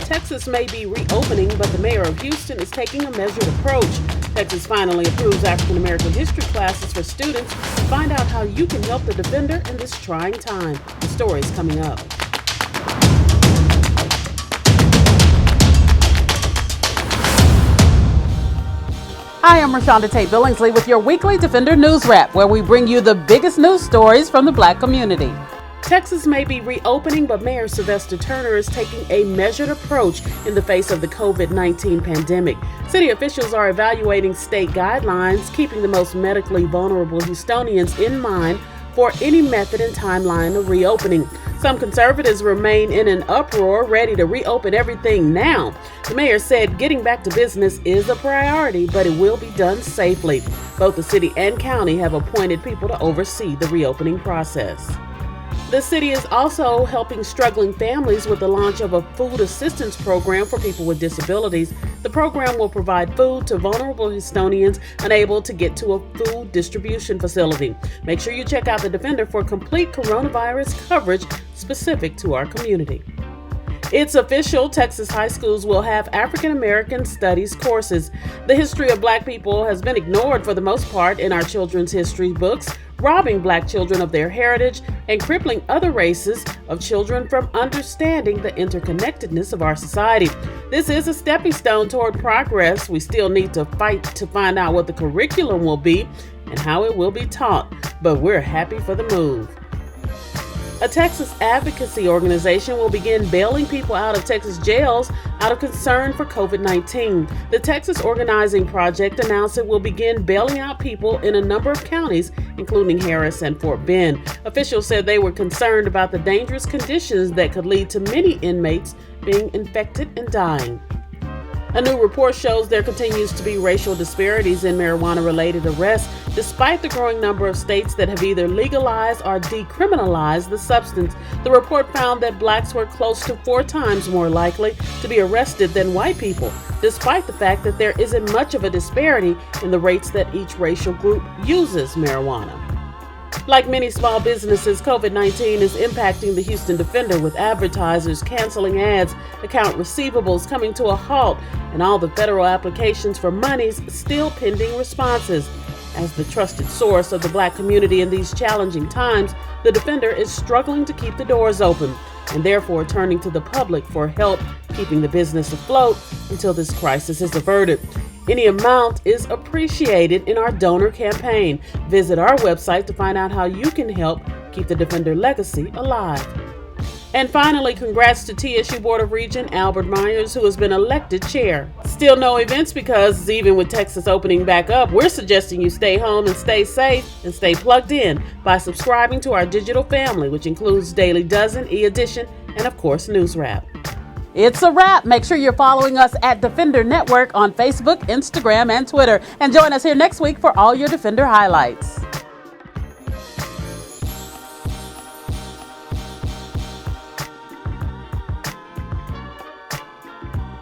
Texas may be reopening, but the mayor of Houston is taking a measured approach. Texas finally approves African American history classes for students. Find out how you can help the defender in this trying time. The story is coming up. Hi, I'm RESHONDA TATE Billingsley with your weekly Defender News Wrap, where we bring you the biggest news stories from the Black community. Texas may be reopening, but Mayor Sylvester Turner is taking a measured approach in the face of the COVID-19 pandemic. City officials are evaluating state guidelines, keeping the most medically vulnerable Houstonians in mind for any method and timeline of reopening. Some conservatives remain in an uproar, ready to reopen everything now. The mayor said getting back to business is a priority, but it will be done safely. Both the city and county have appointed people to oversee the reopening process. The city is also helping struggling families with the launch of a food assistance program for people with disabilities. The program will provide food to vulnerable Houstonians unable to get to a food distribution facility. Make sure you check out the Defender for complete coronavirus coverage specific to our community. It's official, Texas high schools will have African American studies courses. The history of Black people has been ignored for the most part in our children's history books, robbing Black children of their heritage and crippling other races of children from understanding the interconnectedness of our society. This is a stepping stone toward progress. We still need to fight to find out what the curriculum will be and how it will be taught, but we're happy for the move. A Texas advocacy organization will begin bailing people out of Texas jails out of concern for COVID-19. The Texas Organizing Project announced it will begin bailing out people in a number of counties, including Harris and Fort Bend. Officials said they were concerned about the dangerous conditions that could lead to many inmates being infected and dying. A new report shows there continues to be racial disparities in marijuana-related arrests, despite the growing number of states that have either legalized or decriminalized the substance. The report found that Blacks were close to 4 times more likely to be arrested than white people, despite the fact that there isn't much of a disparity in the rates that each racial group uses marijuana. Like many small businesses, COVID-19 is impacting the Houston Defender, with advertisers canceling ads, account receivables coming to a halt, and all the federal applications for monies still pending responses. As the trusted source of the Black community in these challenging times, the Defender is struggling to keep the doors open and therefore turning to the public for help keeping the business afloat until this crisis is averted. Any amount is appreciated in our donor campaign. Visit our website to find out how you can help keep the Defender legacy alive. And finally, congrats to TSU Board of Regent Albert Myers, who has been elected chair. Still no events because even with Texas opening back up, we're suggesting you stay home and stay safe and stay plugged in by subscribing to our digital family, which includes Daily Dozen, E-Edition, and of course, News Wrap. It's a wrap. Make sure you're following us at Defender Network on Facebook, Instagram, and Twitter. And join us here next week for all your Defender highlights.